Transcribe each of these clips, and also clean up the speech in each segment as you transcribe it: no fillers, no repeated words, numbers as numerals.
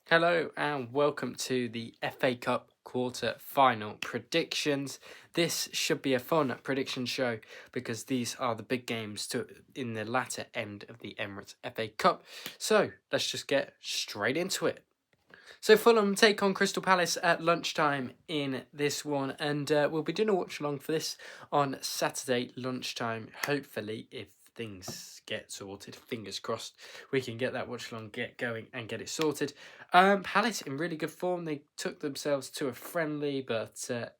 Hello and welcome to the FA Cup quarter final predictions. This should be a fun prediction show because these are the big games in the latter end of the Emirates FA Cup. So let's just get straight into it. So Fulham take on Crystal Palace at lunchtime in this one, and we'll be doing a watch along for this on Saturday lunchtime. Hopefully, if things get sorted, fingers crossed, we can get that watch along, get going, and get it sorted. Palace in really good form. They took themselves to a friendly, but to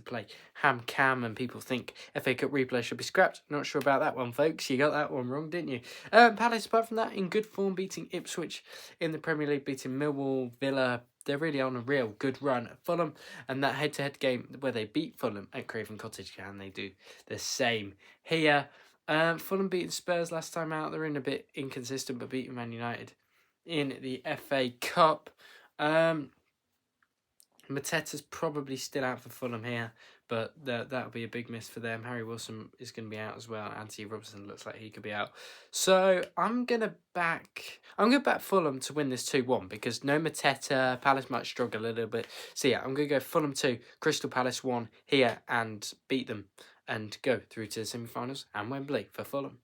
play Ham Cam, and people think FA Cup replay should be scrapped. Not sure about that one, folks. You got that one wrong, didn't you? Palace, apart from that, in good form, beating Ipswich in the Premier League, beating Millwall, Villa. They're really on a real good run at Fulham, and that head-to-head game where they beat Fulham at Craven Cottage, can they do the same here? Fulham beating Spurs last time out. They're in a bit inconsistent, but beating Man United in the FA Cup. Mateta's probably still out for Fulham here, but that'll be a big miss for them. Harry Wilson is going to be out as well. Anthony Robinson looks like he could be out. So I'm gonna back Fulham to win this 2-1 because no Mateta. Palace might struggle a little bit. So yeah, I'm gonna go Fulham 2, Crystal Palace 1 here and beat them and go through to the semi-finals and Wembley for Fulham.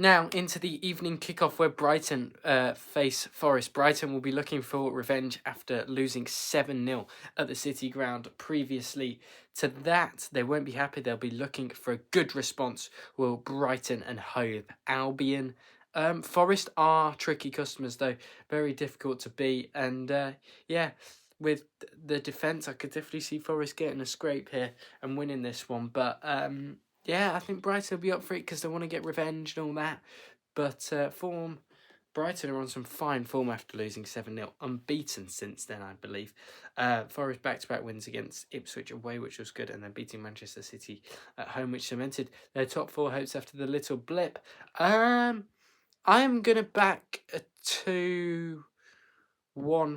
Now, into the evening kickoff where Brighton face Forest. Brighton will be looking for revenge after losing 7-0 at the City Ground previously. To that, they won't be happy. They'll be looking for a good response. Will Brighton and Hove Albion. Forest are tricky customers, though. Very difficult to beat. And, with the defence, I could definitely see Forest getting a scrape here and winning this one. But... yeah, I think Brighton will be up for it because they want to get revenge and all that. But Brighton are on some fine form after losing 7-0. Unbeaten since then, I believe. Forest back-to-back wins against Ipswich away, which was good, and then beating Manchester City at home, which cemented their top four hopes after the little blip. I'm going to back a 2-1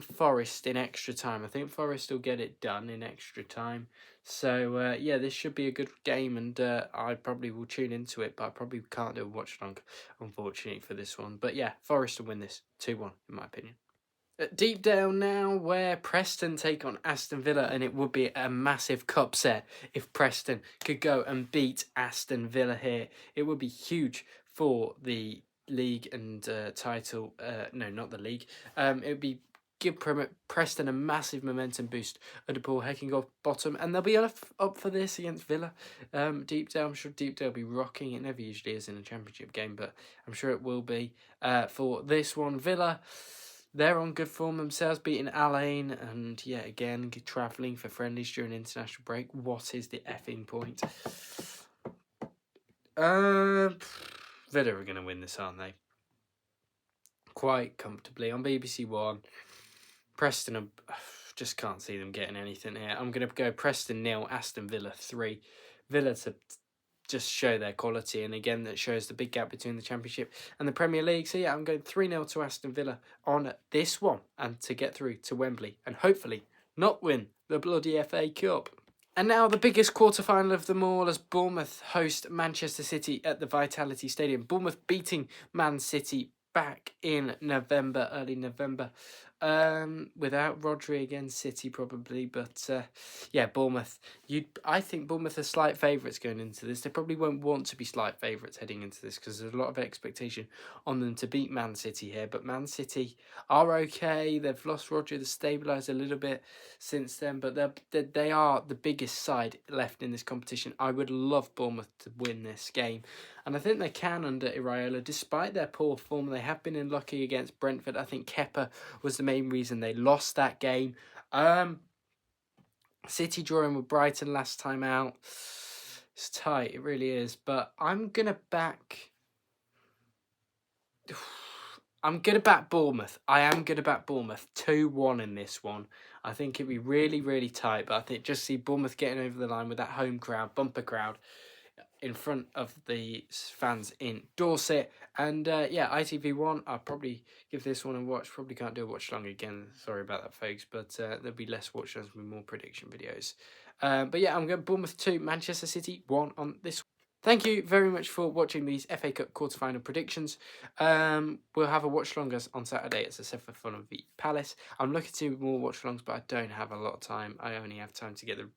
Forest in extra time. I think Forest will get it done in extra time. So, this should be a good game, and I probably will tune into it, but I probably can't do a watch-along, unfortunately, for this one. But yeah, Forest will win this 2-1, in my opinion. At Deepdale now, where Preston take on Aston Villa, and it would be a massive cup set if Preston could go and beat Aston Villa here. It would be huge for the league and title. No, not the league. It would be give Preston a massive momentum boost under Paul Heckingoff bottom, and they'll be up for this against Villa. Deepdale, I'm sure Deepdale will be rocking. It never usually is in a championship game, but I'm sure it will be for this one. Villa, they're on good form themselves, beating Alain, and yeah, again, travelling for friendlies during international break. What is the effing point? Villa are going to win this, aren't they? Quite comfortably on BBC One. Preston, just can't see them getting anything here. I'm going to go Preston 0, Aston Villa 3. Villa to just show their quality, and again, that shows the big gap between the Championship and the Premier League. So yeah, I'm going 3-0 to Aston Villa on this one, and to get through to Wembley, and hopefully not win the bloody FA Cup. And now the biggest quarter-final of them all as Bournemouth host Manchester City at the Vitality Stadium. Bournemouth beating Man City back in November, early November. Without Rodri against City probably, but Bournemouth. I think Bournemouth are slight favourites going into this. They probably won't want to be slight favourites heading into this because there's a lot of expectation on them to beat Man City here. But Man City are okay. They've lost Rodri. They've stabilised a little bit since then, but they are the biggest side left in this competition. I would love Bournemouth to win this game, and I think they can under Iraola, despite their poor form. They have been unlucky against Brentford. I think Kepa was the main reason they lost that game. City drawing with Brighton last time out. It's tight, it really is. But I'm going to back Bournemouth. I am going to back Bournemouth 2-1 in this one. I think it'd be really, really tight. But I think just see Bournemouth getting over the line with that home crowd, bumper crowd, in front of the fans in Dorset. And ITV1, I'll probably give this one a watch. Probably can't do a watch long again. Sorry about that, folks. But there'll be less watch longs with more prediction videos. I'm going Bournemouth 2, Manchester City 1 on this one. Thank you very much for watching these FA Cup quarter-final predictions. We'll have a watch-along on Saturday. It's a set for Fulham v Palace. I'm looking to do more watch-alongs, but I don't have a lot of time. I only have time to get the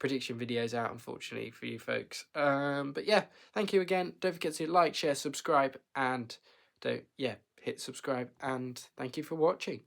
prediction videos out, unfortunately, for you folks. But yeah, thank you again. Don't forget to like, share, subscribe, and hit subscribe. And thank you for watching.